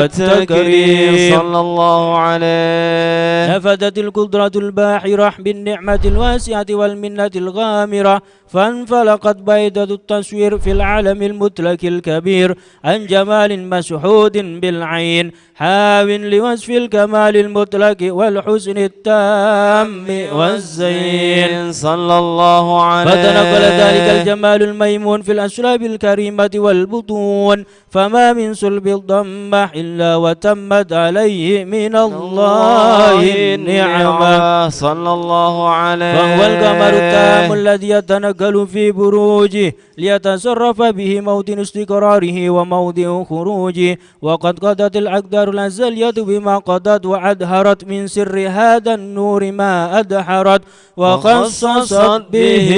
والتكريم صلى الله عليه. نفذت القدرة الباحرة بالنعمة الواسعة والمنة الغامرة، فانفلقت بيضة التصوير في العالم المطلق الكبير عن جمال مشهود بالعين، حاو لوصف الكمال المطلق والحسن التام والزين صلى الله عليه. فتنقل ذلك الجمال الميمون في الأشراب الكريمة والبطون، فما من صلب الضمة إلا وتمت عليه من الله النعمة صلى الله عليه. فهو القمر التام الذي يتنقل في بروجه ليتصرف به موطن استقراره وموضع خروجه، وقد قضت الأقدار الأزلية بما قضت وأدهرت من سر هذا النور ما أدحرت، وخصصت به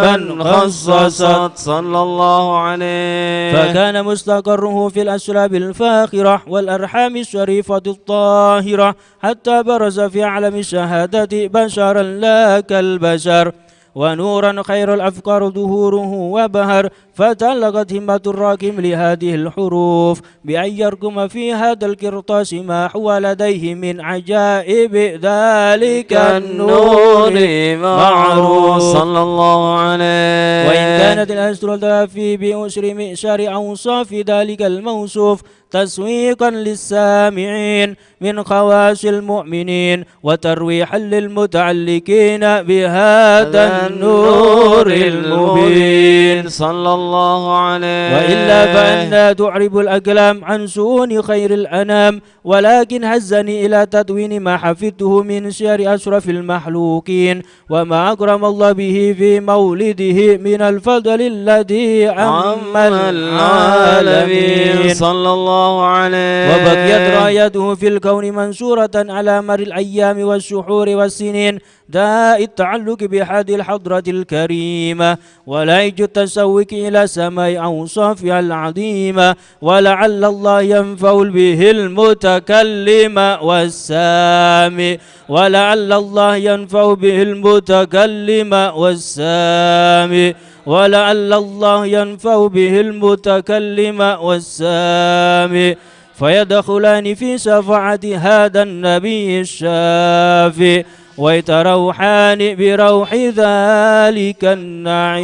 من خصصت صلى الله عليه. فكان مستقره في الأسلاب الفاخرة والأرحام الشريفة الطاهرة، حتى برز في أعلم الشهادة بشرا لا كالبشر، ونورا خير الأفكار ظهوره وبهر، فتلقت همة الراكم لهذه الحروف بأن يركم في هذا القرطاس ما هو لديه من عجائب ذلك النور معروف صلى الله عليه. وإن كانت الأسرة في بأسر مئشر أوصاف ذلك الموصوف تسويقا للسامعين من خواص المؤمنين وترويحا للمتعلقين بهذا النور المبين صلى الله عليه. وإلا فأنا تعرب الأقلام عن سؤون خير الأنام، ولكن هزني إلى تدوين ما حفظته من شعر أشرف المخلوقين وما أكرم الله به في مولده من الفضل الذي عم العالمين صلى الله عليه. وبقيت رايته في الكون منشورة على مر الأيام والشهور والسنين، داء التعلق بهذه الحضرة الكريمة وليج التسوق إلى سماء أوصافها العظيمة، ولعل الله ينفع به المتكلم والسامع، ولعل الله ينفع به المتكلم والسامع، ولعل الله ينفع به المتكلم والسامع، فيدخلان في شفاعة هذا النبي الشافي ويتروحان بروح ذلك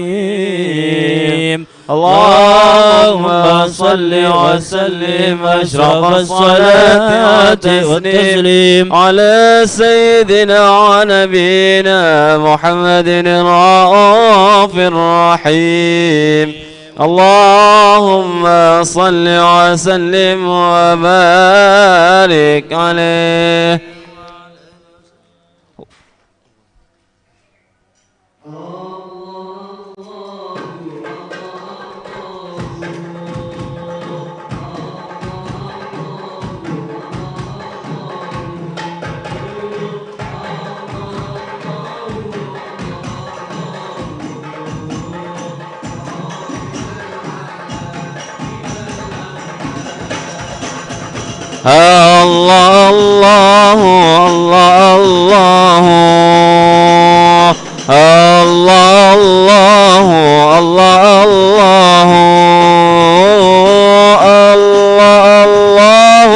النعيم. اللهم صل وسلم أشرف الصلاة والتسليم على سيدنا ونبينا محمد الرؤوف الرحيم. اللهم صل وسلم وبارك عليه. الله الله الله الله الله الله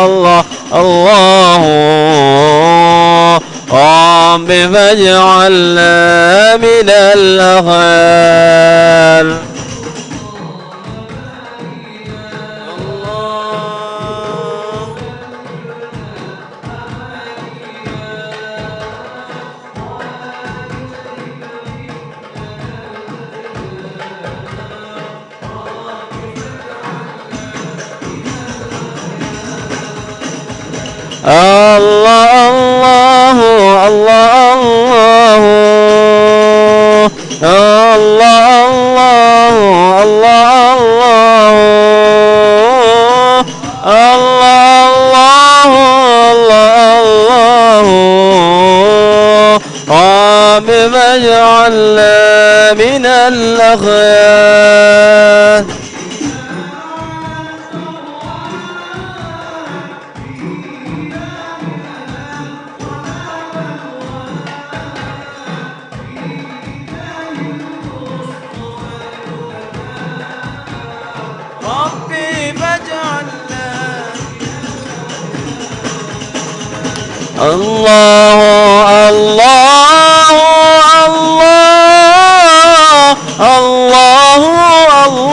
الله الله رب فاجعلنا من الأخيار. الله الله الله الله الله الله الله رب فاجعلنا من الأخيار. ربي فاجعلنا الله الله الله الله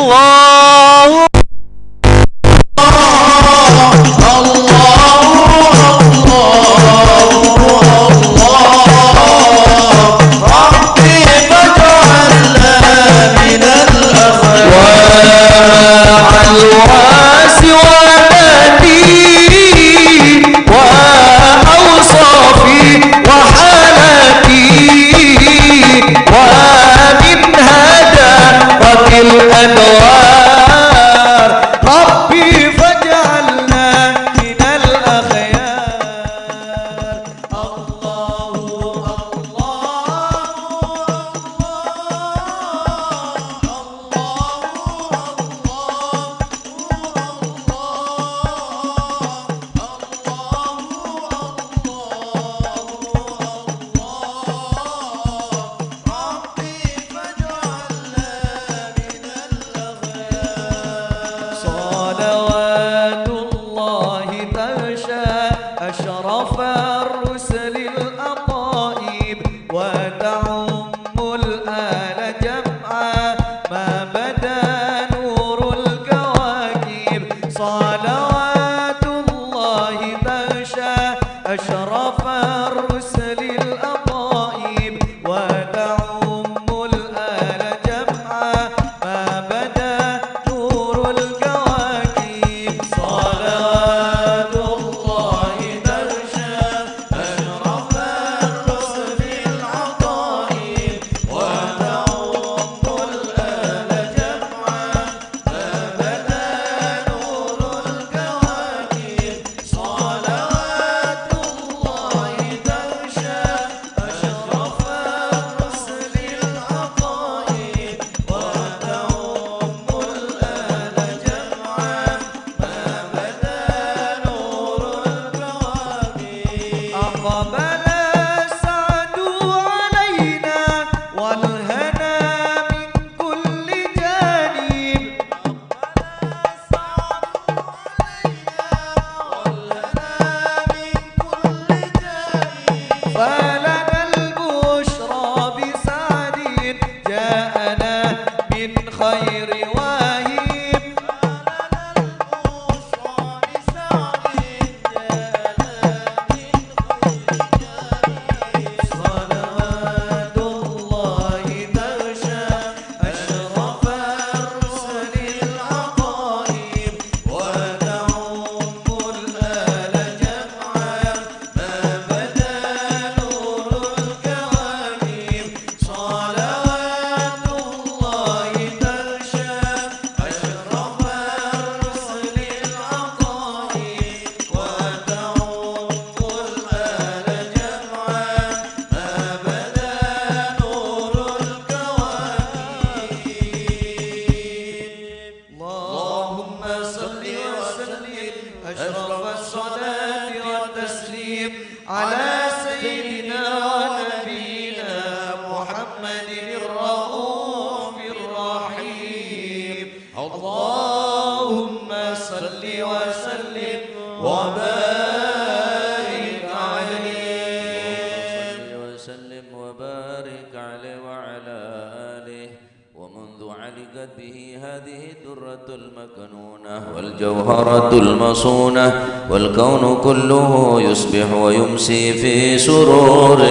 والجوهرة المصونة والكون كله يصبح ويمسي في سرور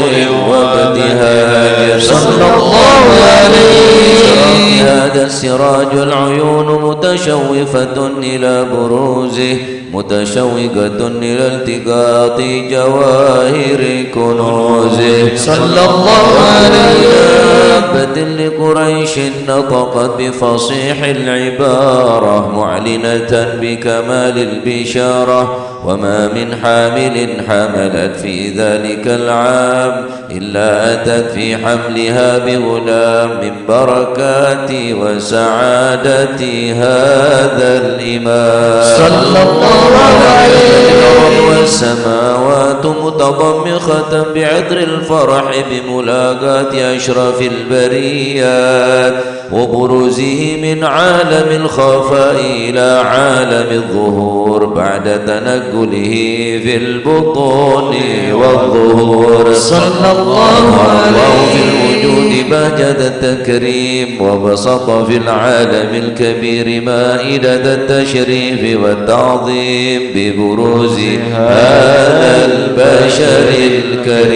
وابتهاج صلى الله عليه. هذا السراج العيون متشوفة إلى بروزه متشوقة إلى التقاط جواهر كنوزه صلى الله عليه. بدل لقريش نطقت بفصيح العبارة معلنة بكمال البشارة وما من حامل حملت في ذلك العام إلا أتت في حملها بغلام من بركات وسعادة هذا الإمام صلى الله عليه وسلم. والسماوات متضمرة ختم بعطر الفرح بملاقاة أشرف البريات وبروزه من عالم الخفاء إلى عالم الظهور بعد تنقله في البطون والظهور صلى الله عليه في الوجود بهجة التكريم وبسط في العالم الكبير مائدة التشريف والتعظيم ببروز هذا البشر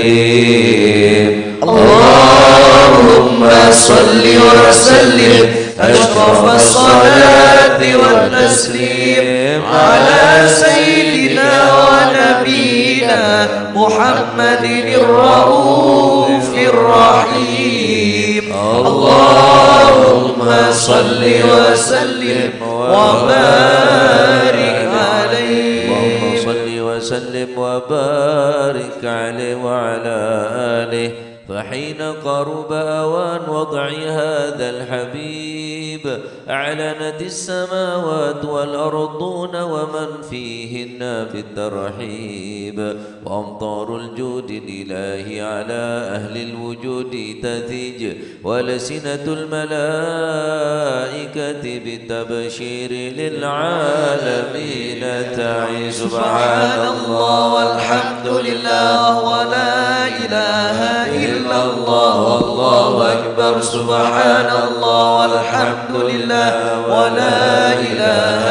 الكريم اللهم صل وسلم أشرف الصلاة والتسليم على سيدنا ونبينا محمد الرؤوف الرحيم اللهم صل وسلم وبارك عليه اللهم صل وسلم وبارك عليه وعلى آله فحين قرب أوان وضع هذا الحبيب أعلنت السماوات والأرضون ومن فيهن بالترحيب وأمطار الجود الإلهي على أهل الوجود تثج ولسنة الملائكة بالتبشير للعالمين تعي سبحان الله والحمد لله ولا إله إلا الله والله أكبر سبحان الله والحمد لله ولا إله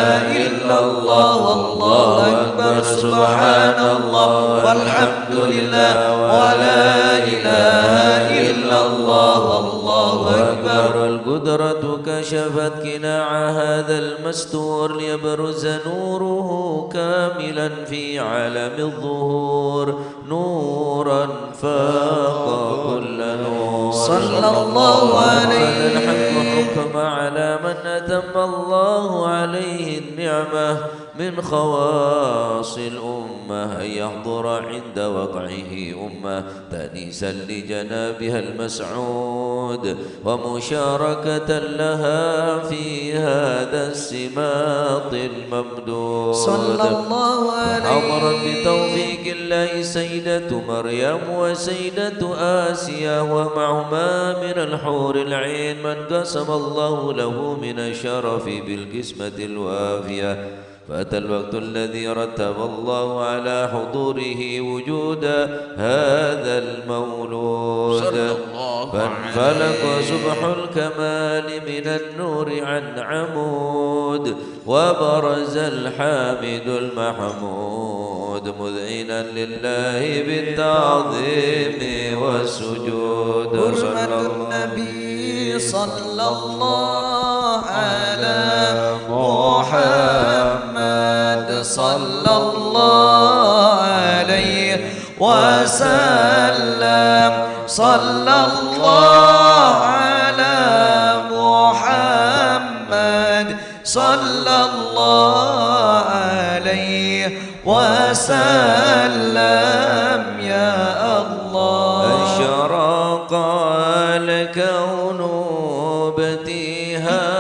إلا الله والله أكبر سبحان الله والحمد لله ولا إله إلا الله والله أكبر القدرة كشفت كناع هذا المستور ليبرز نوره كاملا في عالم الظهور نورا فاق كل نور صلى الله عليه الحق حكم على من أتم الله عليه النعمة من خواص الأمة أن يحضر عند وضعه أمة تأنيسا لجنابها المسعود ومشاركة لها في هذا السماط الممدود صلى الله عليه حضرت بتوفيق الله سيدة مريم وسيدة آسيا ومعهما من الحور العين من قسم الله له من الشرف بالقسمة الوافية فأتى الوقت الذي رتب الله على حضوره وجود هذا المولود فانفلق سبح الكمال من النور عن عمود وبرز الحامد المحمود مذعنا لله بالتعظيم والسجود حرمة النبي صلى الله على محمد صلى الله عليه وسلم صلى الله على محمد صلى الله عليه وسلم يا الله أشرق الكون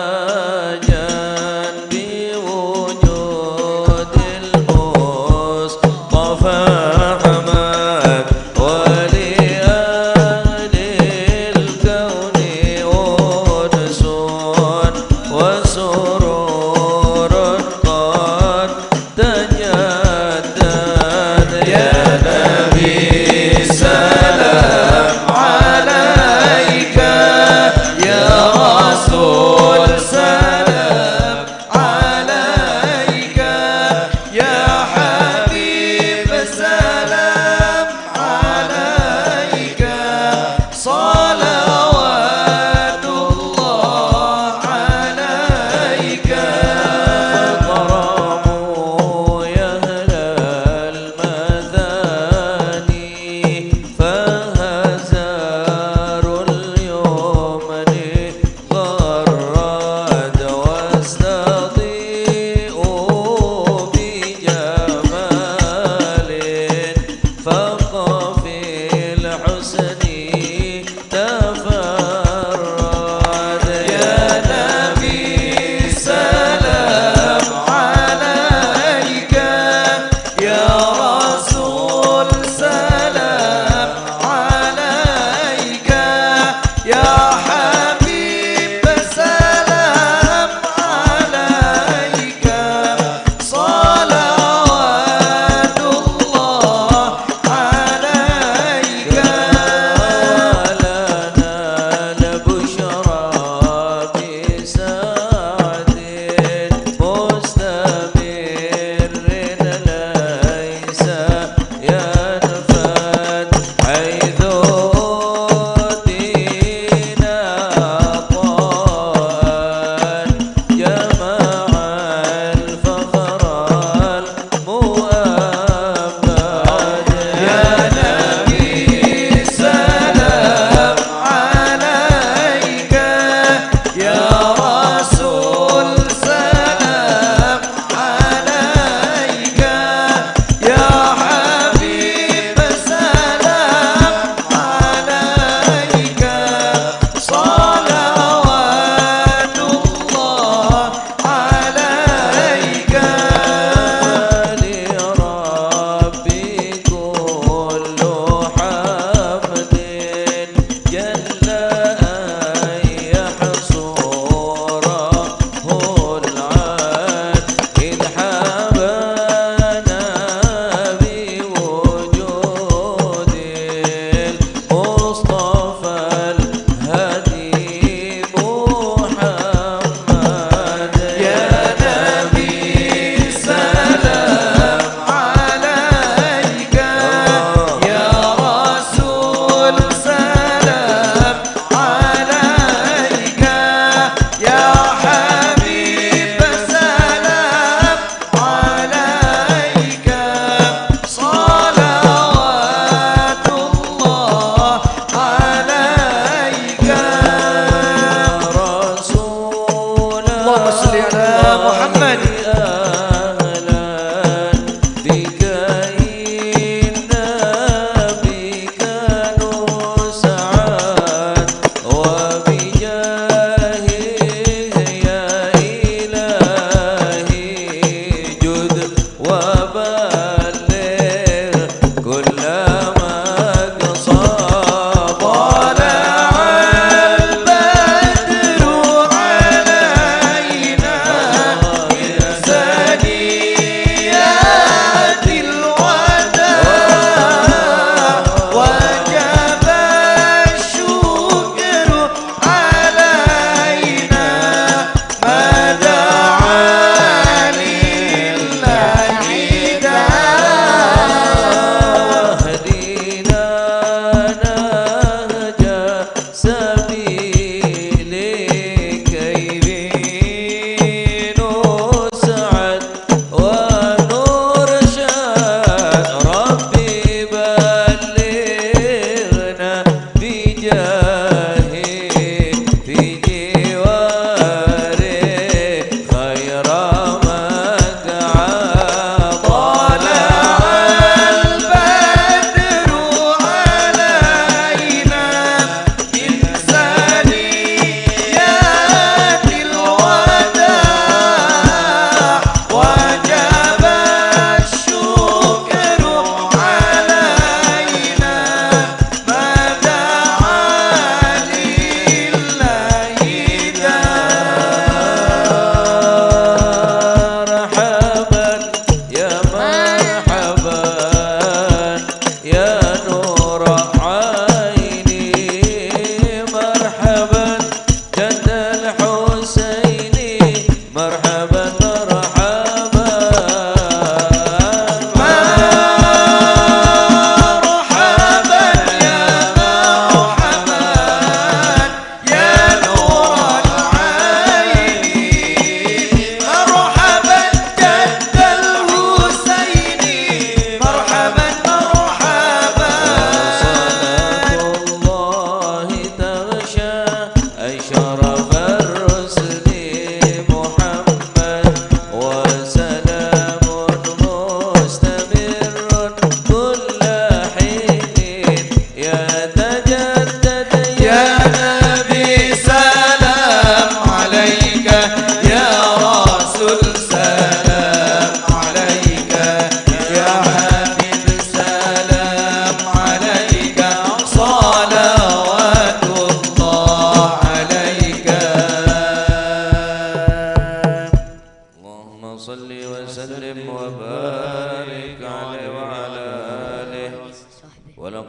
ابتهاجا بوجود المصطفى أحمد ولأهل الكون أنس وسرور قد تجدد يا نبي سلام عليك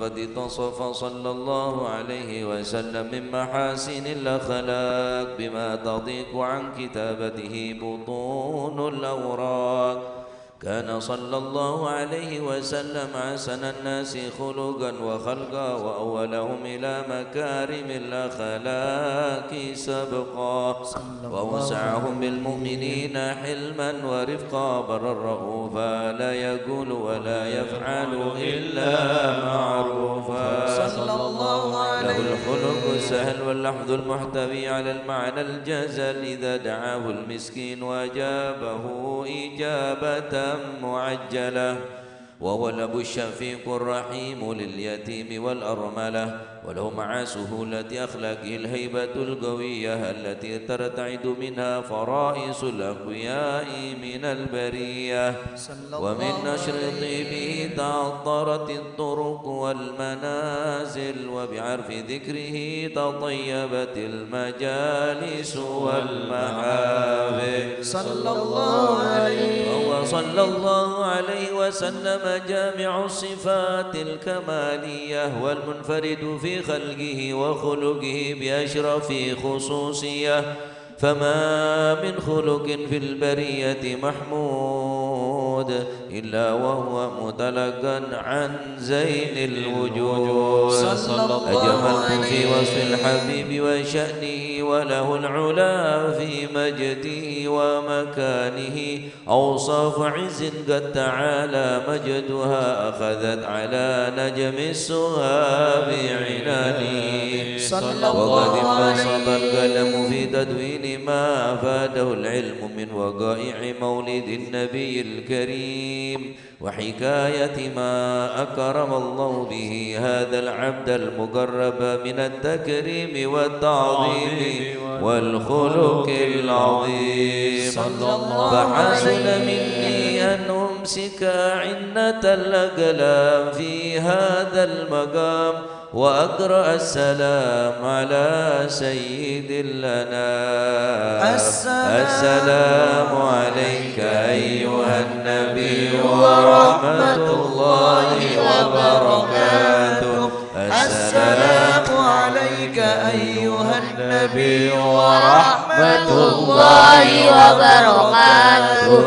فقد اتصف صلى الله عليه وسلم من محاسن الأخلاق بما تضيق عن كتابته بطون الأوراق. كان صلى الله عليه وسلم أحسن الناس خلقا وخلقا وأولهم إلى مكارم الأخلاق سبقا وأوسعهم بالمؤمنين حلما ورفقا برا رؤوفا لا يقول ولا يفعل إلا معروفا. صلى الله عليه له الخلق السهل واللحظ المحتوي على المعنى الجزل إذا دعاه المسكين وأجابه إجابة معجلة وهو الأب الشفيق الرحيم لليتيم والأرملة وله مع سهولة أخلاقه الهيبة القوية التي ترتعد منها فرائص الأقوياء من البرية ومن نشر طيبه تعطرت الطرق والمنازل وبعرف ذكره تطيبت المجالس والمحافل صلى الله عليه وهو صلى الله عليه وسلم جامع الصفات الكمالية والمنفرد في خلقه وخلقه بأشرف خصوصية فما من خلق في البرية محمود إلا وهو متلقا عن زين الوجود. أجملت في وصف الحبيب وشأنه وله العلا في مجده ومكانه أوصاف عز قد تعالى مجدها أخذت على نجم السهاب عنانه وقد انبسط القلم في تدوين ما أفاده العلم من وقائع مولد النبي الكريم وحكاية ما أكرم الله به هذا العبد المقرب من التكريم والتعظيم والخلق العظيم. فحسن مني أن أمسك عنة الأقلام في هذا المقام وأقرأ السلام على سيد الأنام. السلام عليك أيها النبي ورحمة الله وبركاته. السلام عليك أيها النبي ورحمة الله وبركاته.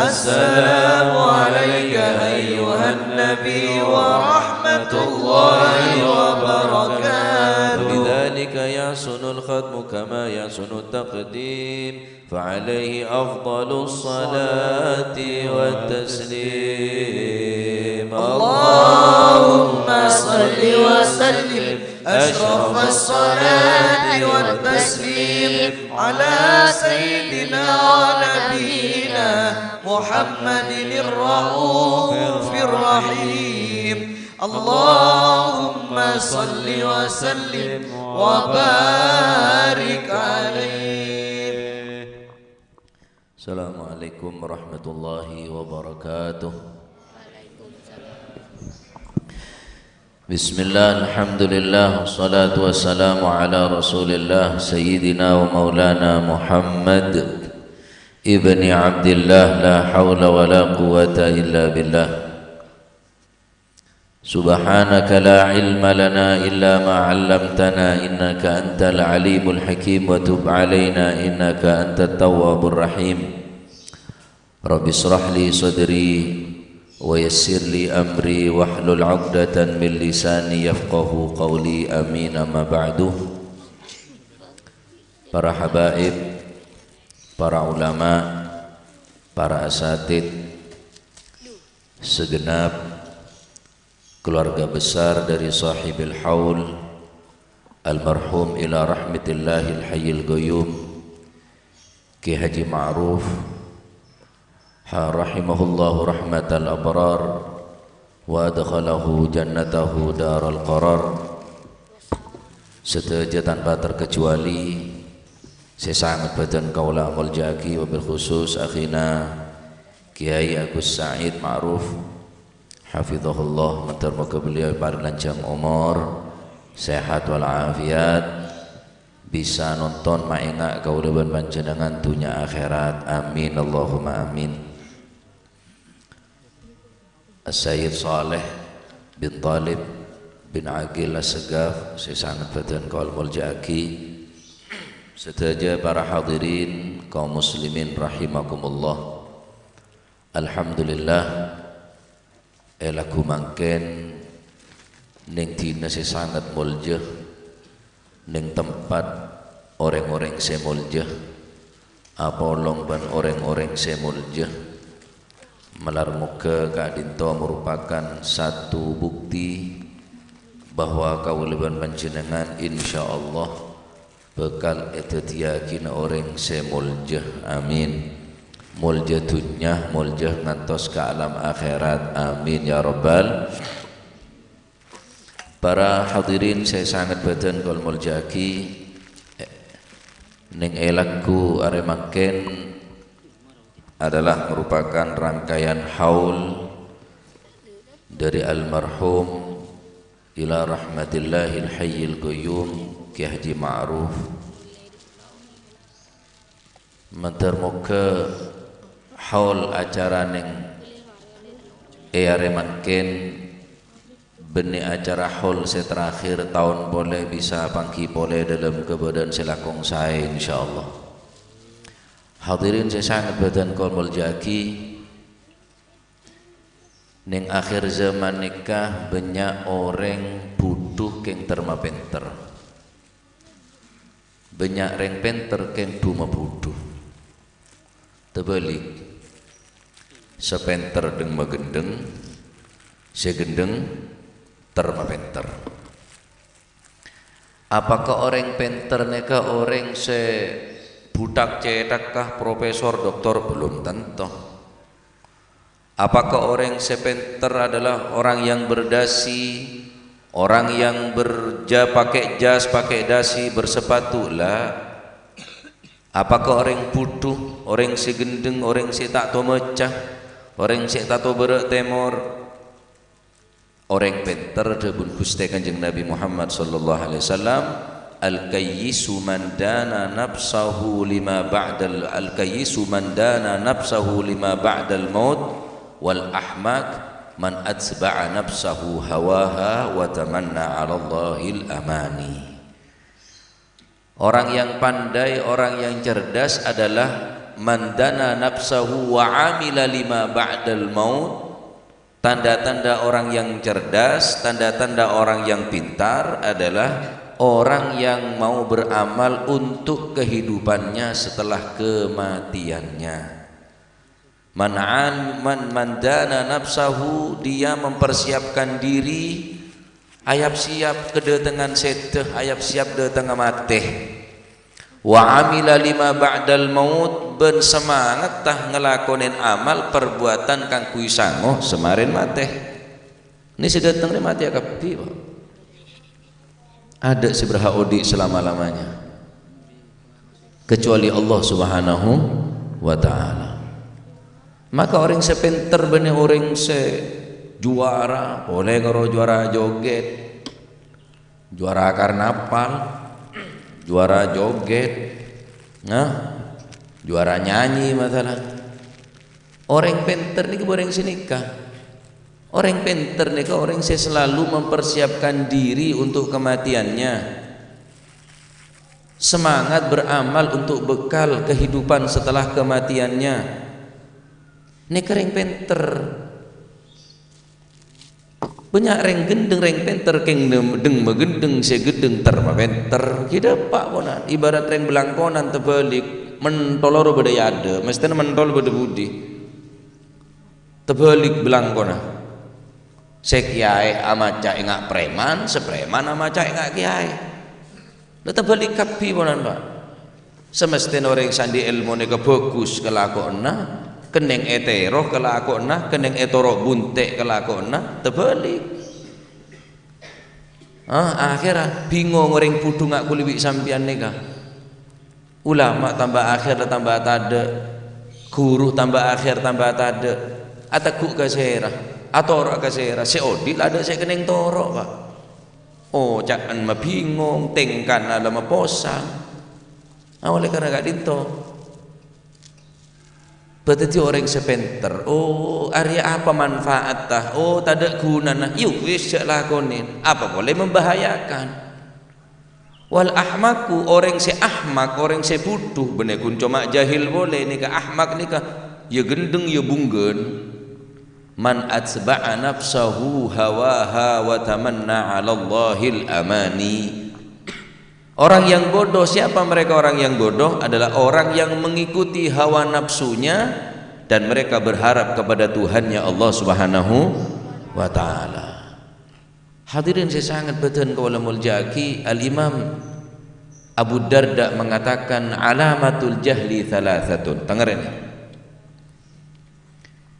السلام عليك أيها النبي ورحمة الله وبركاته. بذلك يحسن الختم كما يحسن التقديم فعليه أفضل الصلاة والتسليم. اللهم صل وسلم أشرف الصلاة والتسليم على سيدنا ونبينا محمد الرؤوف الرحيم. اللهم صل وسلم وبارك عليه. السلام عليكم ورحمة الله وبركاته. بسم الله الحمد لله والصلاة والسلام على رسول الله سيدنا ومولانا محمد ابن عبد الله لا حول ولا قوة إلا بالله. سبحانك لا علم لنا إلا ما علمتنا إنك أنت العليم الحكيم وتب علينا إنك أنت التواب الرحيم. رب اشرح لي صدري ويسر لي أمري واحلل عقدة من لساني يفقه قولي آمين. أما بعد. Para habaib, para ulama, para asatid, segenap keluarga besar dari sahibil haul almarhum ila rahmatillahil hayyil qayyum Ki Haji Ma'ruf rahimahullahu rahmatal abrar wa adkhalahu jannatahu daral qarar. Seteja tanpa terkecuali saya sangat badan kaula muljaki wabil khusus akhina Kiai Agus Said Ma'ruf hafizahullah, moga beliau panjang umur, sehat walafiat, bisa nonton maengak kaulaban panjenengan dunya akhirat. Amin Allahumma amin. As-Sayyid Saleh bin Talib bin Aqil As-Segaf, sesangat badan kaul muljaki, sedaya para hadirin kaum muslimin rahimakumullah. Alhamdulillah elaku mangken ning dina sesangat mulja ning tempat orang-orang semulja apolong ban orang-orang semulja melar muka kadinto merupakan satu bukti bahwa kauluban panjenengan insyaallah bekal etetiakin orang semulja. Amin. Mulja dunya, mulja ngantos ke alam akhirat. Amin ya rabbal. Para hadirin saya sangat badan kal muljaki ning elakku aremaken adalah merupakan rangkaian haul dari almarhum ila rahmatillahil hayyil qayyum Ki Haji Ma'ruf mentar muka haul acara ning aremaken beni acara haul terakhir tahun boleh bisa pangki boleh dalam kebadan selakong saya insyaallah. Hadirin saya sangat badan kaul muljaki ning akhir zaman nikah banyak orang butuh keng terma penter, banyak reng penter keng duma butuh terbalik sepenter deng magendeng segendeng terma penter. Apakah orang penter neka orang se budak cetak kah profesor doktor? Belum tentu. Apakah orang sepenter adalah orang yang berdasi, orang yang pakai jas, pakai dasi, bersepatu? Lah. Apakah orang butuh, orang segendeng, orang si tak tahu mecah, orang si tak tahu berak temor? Orang penter debun Gusti Kanjeng Nabi Muhammad sallallahu alaihi wasallam, al-kayyisu man dana nafsahu lima ba'dal al-kayyisu man dana nafsahu lima ba'dal maut wal ahmak man atsba'a nafsahu hawaha wa tamanna 'ala Allahil amani. Orang yang pandai, orang yang cerdas adalah man dana nafsahu wa 'amila lima ba'dal maut. Tanda-tanda orang yang cerdas, tanda-tanda orang yang pintar adalah orang yang mau beramal untuk kehidupannya setelah kematiannya. Man dana nafsahu, dia mempersiapkan diri ayap siap kedatangan seteh, ayap siap datang mati. Wa amila lima ba'dal maut, ben semangat tah ngelakonin amal perbuatan kang kui sangoh semarin mati. Ini sedatang mati akapi Pak. Ada seberapa odi selama-lamanya kecuali Allah Subhanahu wa ta'ala. Maka orang sepenter benih orang se juara, boleh karo juara joget, juara karnaval, juara joget, nah, juara nyanyi masalah. Orang penter ni orang senikah. Orang penter ni orang se selalu mempersiapkan diri untuk kematiannya. Semangat beramal untuk bekal kehidupan setelah kematiannya. Ini kering penter banyak reng gendeng reng penter keng deng megendeng segedeng terma penter kita pak bonan ibarat reng belangkonan terbalik mentolor beda yade mesti mentol beda budi terbalik belangkona sekiai amaca engak preman sepreman amaca engak kiai lo terbalik kapi bonan pak semestinya orang sandi ilmu neka bagus kelakona keneng etero kelakona keneng etoro buntek kelakona terbalik. Akhirnya bingung orang putu ngak kuliwik sampian neka. Ulama tambah akhir tambah tada, guru tambah akhir tambah tada. Ataku kasera, atoro kasera. Seodil ada saya keneng toro pak. Oh cakan mah bingung, tengkan ala mah posang. Oleh karena gak dinto. Berarti orang sepenter, oh area apa manfaat tah, oh tak ada guna nah, yuk wis cek lakonin, apa boleh membahayakan. Wal ahmaku orang se ahmak, orang se butuh, bener kun cuma jahil boleh nikah ahmak nikah, ya gendeng ya bunggen. Man atsba'a nafsahu hawaha wa tamanna 'ala Allahil amani. Orang yang bodoh, siapa mereka orang yang bodoh? Adalah orang yang mengikuti hawa nafsunya dan mereka berharap kepada Tuhannya Allah Subhanahu wa taala. Hadirin saya sangat betul kaulamul jaki, Al-Imam Abu Darda mengatakan alamatul jahli thalathatun. Dengar ini.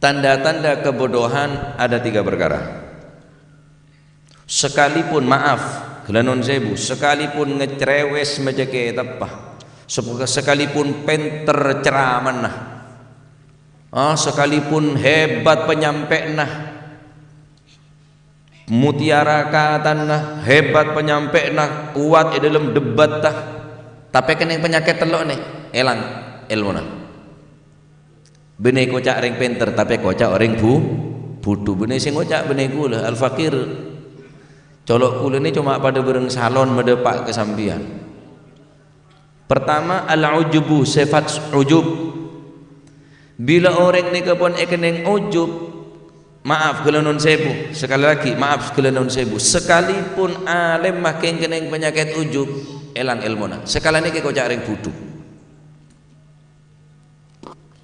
Tanda-tanda kebodohan ada 3 perkara. Sekalipun maaf Gelanon sebu, sekalipun ngecerewes majake tepah, sekalipun penter ceraman nah, sekalipun hebat penyampai nah, mutiara katan nah, hebat penyampai nah, kuat di dalam debat tah, tapi kena penyakit telok nih, elang ilmu nah. Benih kocak orang penter, tapi kocak orang budu. Benih sing kocak benih gula, al fakir. Colok kula ini cuma pada bereng salon medepak kesampian. Pertama al-ujubu, sifat ujub. Bila orang ni kepon ekeneng ujub, maaf kelenon sebu, sekali lagi maaf kelenon sebu, sekalipun alim makin keneng penyakit ujub, elang ilmuna. Sekali ni kau cari budu.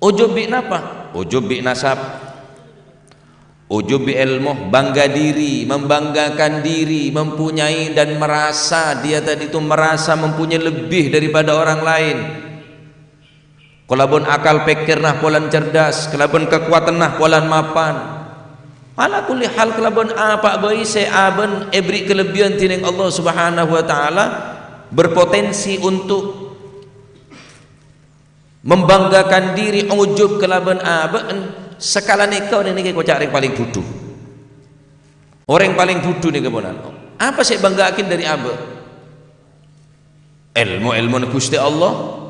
Ujub bi napa? Ujub bi nasab. Ujub bi ilmu, bangga diri, membanggakan diri, mempunyai dan merasa dia tadi itu merasa mempunyai lebih daripada orang lain. Kalabun akal pikir nah polan cerdas, kalabun kekuatan nah polan mapan. Ala kulli hal kalabun apa bayi se aben ebri kelebihan tining Allah Subhanahu wa taala berpotensi untuk membanggakan diri, ujub kalabun aben. Sekala nikah ini kau cari paling budu. Orang paling budu nih kebenaran. Apa sih banggakin dari abah? Ilmu Gusti Allah,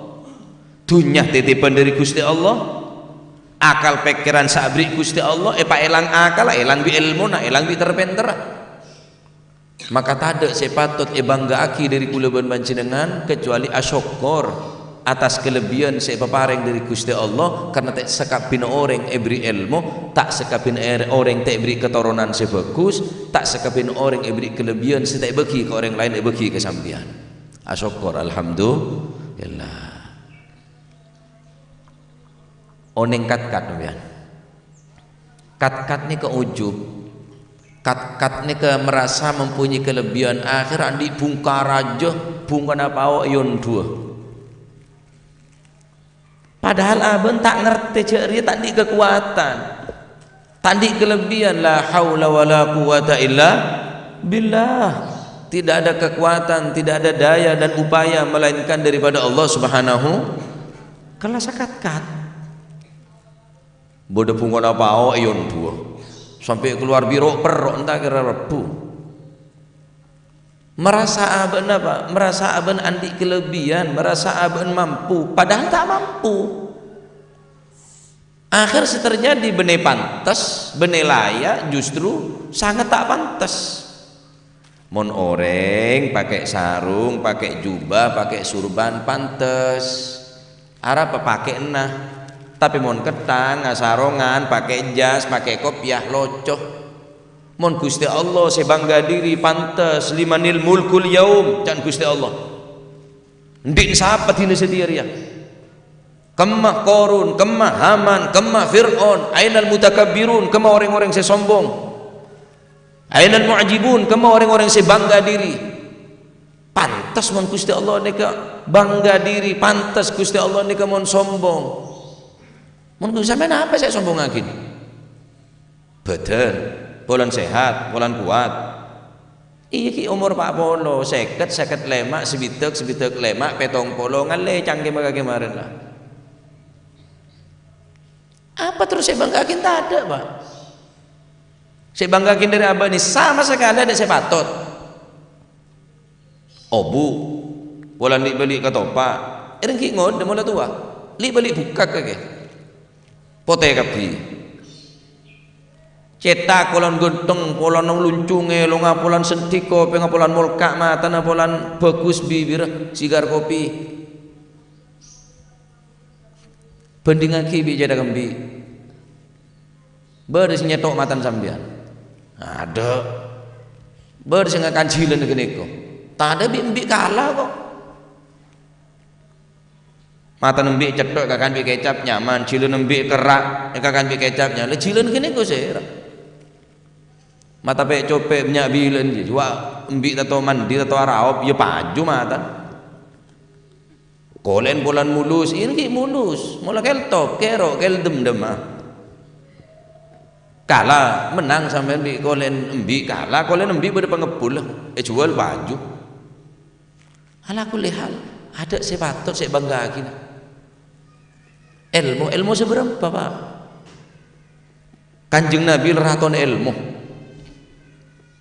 dunya titipan dari Gusti Allah, akal pikiran sabri Gusti Allah. Pak elang akal, elang bi ilmu, elang bi terpenter. Maka tada sepatut banggaaki dari kulaban panjenengan kecuali asyukur atas kelebihan saya paparing dari Gusti Allah, karena tak sekapin orang ebri ilmu, tak sekapin orang tak beri keturunan sebagus, tak sekapin orang ebri kelebihan saya tak bagi ke orang lain, bagi ke sampean. Asyukur alhamdulillah. Oneng kat-kat sampean. Kat-kat ni ke ujub. Kat-kat ni ke merasa mempunyai kelebihan, akhir andi bungkar aja, bungkar apa yon dua. Padahal abang tak ngerti ceria, tak di kekuatan, tak di kelebihan. La haula wala quwata illa billah. Tidak ada kekuatan, tidak ada daya dan upaya melainkan daripada Allah Subhanahu. Kalau sakat-kat bodoh pungon apa ayon dua sampai keluar biro perok entah kira rebu. Merasa aben apa? Merasa aben andi kelebihan, merasa aben mampu, padahal tak mampu. Akhir terjadi benih pantas, benih layak, justru sangat tak pantas. Mon orang pakai sarung, pakai jubah, pakai surban pantas. Arab pakai nah, tapi mon ketang, sarongan, pakai jas, pakai kopiah locoh. Mon Gusti Allah sebangga diri pantas limanil mulkul yaum dan Gusti Allah ndin sahabat ini sendiri ya kemah Korun, kemah Haman, kemah Fir'aun, ainal mutakabbirun, kemah orang-orang sesombong, ainal mu'ajibun, kemah orang-orang sebangga diri. Pantas mon Gusti Allah nika bangga diri, pantas Gusti Allah nika mon sombong. Mon sampean apa saya sombong lagi? Badan bulan sehat, bulan kuat. Iya ki umur Pak Polo, seket lemak, sebitek lemak, petong polo, ngale canggih maka kemarin lah. Apa terus saya banggakin? Tak ada Pak. Saya banggakin dari abah ini sama sekali ada saya patut. Obu, bulan dibeli ke topa, erengki ngod, mula tua, li beli buka kage. pote kapi cetak polan genteng polan luncunge longa polan sentiko penga polan molka matana polan bagus bibir sigar kopi bandingake bi jada kembi beres nyetok matan sambian ada beres ngakan cilen gene ko tak ada bi kalah kok mata nembi cetok kakan bi kecap nyaman cilen nembi kerak kakan bi kecapnya le cilen gene ko sera mata pe cope nyak bilen je wa embi tato mandi tato araop ya paju mata kolen bulan mulus ini mulus mula kel top kero kel dem kalah menang sampai di kolen embi kalah kolen embi pada pengepul jual baju ala kulihal ada sepatut saya bangga gini ilmu seberapa Pak Kanjeng Nabi raton ilmu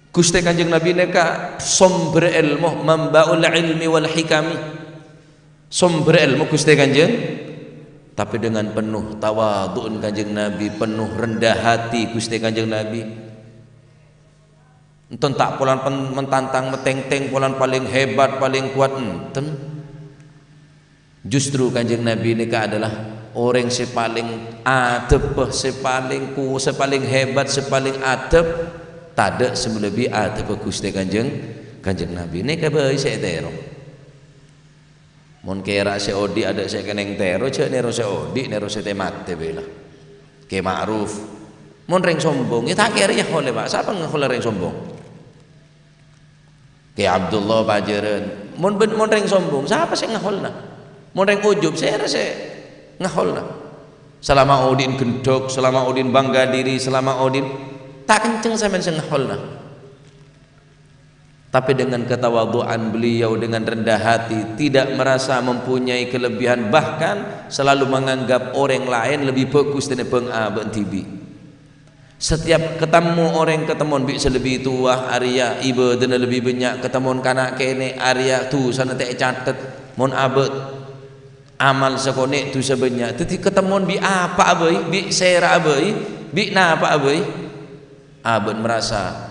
Gusti Kanjeng Nabi neka sumber ilmu mambaul ilmi wal hikami sumber ilmu Gusti Kanjeng tapi dengan penuh tawadhu'un Kanjeng Nabi penuh rendah hati Gusti Kanjeng Nabi enten tak polan mentantang meteng-teng polan paling hebat paling kuat enten justru Kanjeng Nabi neka adalah orang sepaling adab sepaling hebat sepaling adab tada sebelebih adab Gusti Kanjeng Nabi neka bae seetero mon kera seodi ada saya keneng tero cek nero seodi nero setemate bela ke ma'ruf mon reng sombong ya tak kira ya oleh Pak siapa ngahol reng sombong ke Abdullah Pajaran mon reng sombong siapa sih ngahol na mon reng ujub saya rasa ngahol na selama Odin gendok selama Odin bangga diri selama Odin tak kenceng sampean sing ngahol na tapi dengan ketawadhuan beliau dengan rendah hati tidak merasa mempunyai kelebihan bahkan selalu menganggap orang lain lebih bagus dari pengabek tibi setiap ketemu orang ketemuan bi selebih tua Arya ibu dan lebih banyak ketemuan kanak kene Arya tu sana tak catat mon abet amal sekonek tu sebanyak jadi ketemuan bi apa abai bi sera abai bi napa abai abet merasa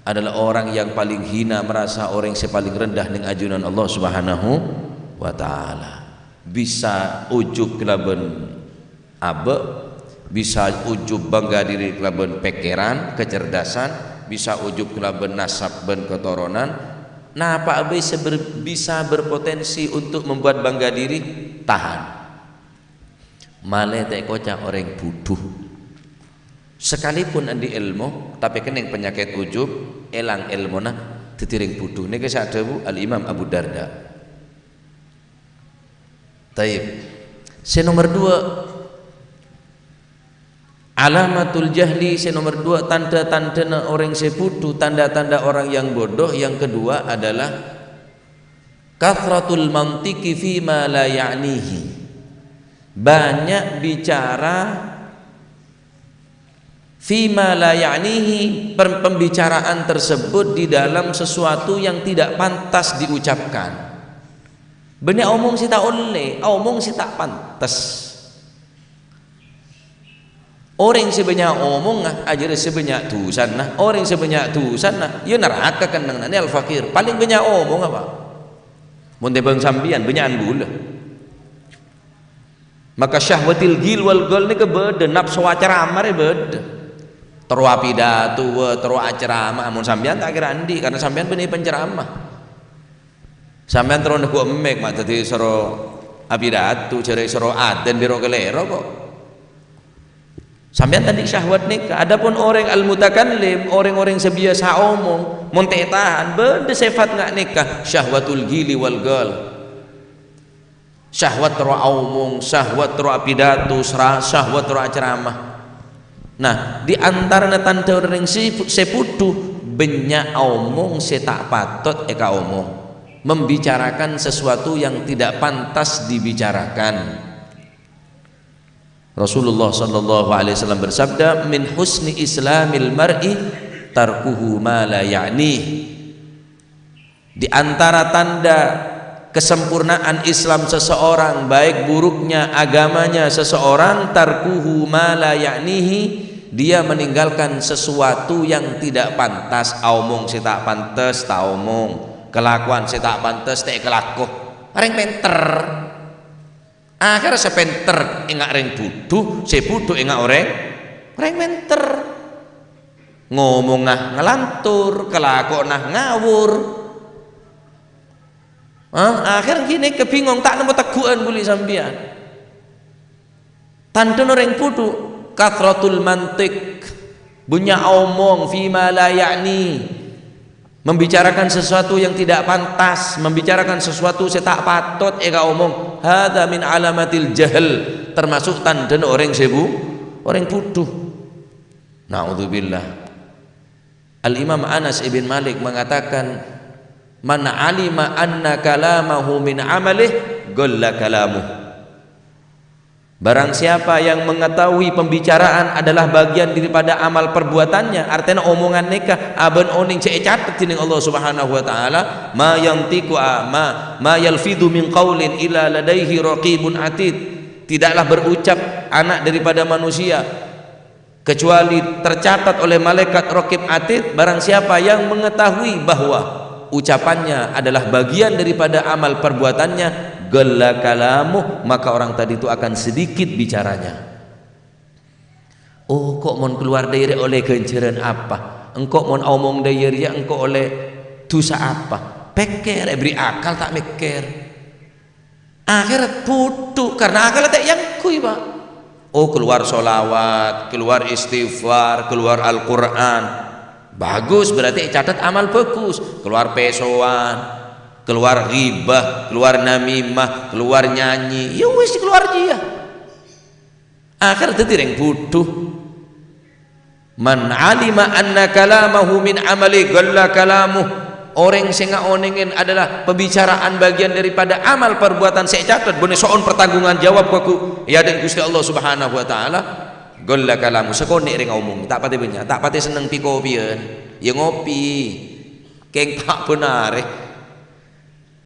adalah orang yang paling hina merasa orang yang paling rendah dengan ajunan Allah Subhanahu wa taala bisa ujub kelaban abe bisa ujub bangga diri kelaban pekeran kecerdasan bisa ujub kelaban nasab ben keturunan nah apa abe bisa berpotensi untuk membuat bangga diri tahan male teh kocak orang bodoh sekalipun andi ilmu tapi kening penyakit ujub elang ilmu nah tetiring buduh ini kisah Bu Al-Imam Abu Darda taib nomor 2 alamatul jahli nomor 2 tanda-tanda orang sebuduh tanda-tanda orang yang bodoh yang kedua adalah kathratul mantiki fima la ya'nihi banyak bicara fima la ya'nihi pembicaraan tersebut di dalam sesuatu yang tidak pantas diucapkan benar omong si tak oleh omong si tak pantas orang sebanyak omong ajar sebanyak tusan nah orang sebanyak tusan nah ya neraka kan nang al fakir paling banyak omong apa mun teh bang sambian banyakan gula maka syahwatil gil wal gol ni kebeda nafsu ceramah beda terus pidato terus ceramah amun sampean tak kira andi karena sampean benih penceramah sampean terus nek emek mak dadi sero pidato jare sero aden biro kelero kok sampean tadi syahwat nikah adapun orang al mutakallim orang-orang sebiasa omong mun teh tahan beda sifat ngak nikah syahwatul gili wal gal syahwat terus omong syahwat terus pidato syahwat terus ceramah. Nah, di antara tanda orang sepudu banyak omong setak patut eka omong membicarakan sesuatu yang tidak pantas dibicarakan. Rasulullah sallallahu alaihi wasallam bersabda min husni islamil mar'i tarkuhu ma la ya'ni. Di antara tanda kesempurnaan Islam seseorang, baik buruknya agamanya seseorang, tarkuhu ma la ya'nihi, dia meninggalkan sesuatu yang tidak pantas. Omong saya tak pantas tak omong, kelakuan saya tak pantas tak kelakuh. Orang penter akhirnya saya penter ingat orang butuh, saya butuh ingat orang penter, ngomong nah ngelantur, kelakuan nah ngawur. Akhirnya gini kebingung tak nemu teguhan boleh sambian. Tanda orang butuh kathratul mantik, punya omong fima la ya'ni, membicarakan sesuatu yang tidak pantas, membicarakan sesuatu yang tak patut eka omong. Hadza min alamatil jahl, termasuk tanda orang orang bodoh. Naudzubillah. Al-Imam Anas ibn Malik mengatakan, man alima anna kalamahu min amalih galla kalamuh. Barang siapa yang mengetahui pembicaraan adalah bagian daripada amal perbuatannya, artinya omongan nikah aben oning cek catet dening Allah Subhanahu wa taala, ma yantiqu ma yalfidu min qaulin illa ladaihi raqibun atid. Tidaklah berucap anak daripada manusia kecuali tercatat oleh malaikat raqib atid. Barang siapa yang mengetahui bahwa ucapannya adalah bagian daripada amal perbuatannya, galla kalamuh, maka orang tadi itu akan sedikit bicaranya. Oh, kok mon keluar dari oleh ganjaran apa? Engkau mon omong dari ya engkau oleh dosa apa? Pikir, beri akal tak mikir. Akhirnya putu karena akal tak yang kui pak. Oh, keluar solawat, keluar istighfar, keluar Al-Quran, bagus, berarti catat amal bagus. Keluar pesoan, keluar ghibah, keluar namimah, keluar nyanyi, ya wis keluar dia. Akhir dadi reng butuh. Man alima anna kalamahu min amali galla kalamuh. Orang sing onengin adalah pembicaraan bagian daripada amal perbuatan saya catat bone soon pertanggungan jawab aku ya den Gusti Allah Subhanahu wa taala. Galla kalamu sekone ring omong tak pati banyak, tak pati seneng pikopian. Ya ngopi. Keng tak benar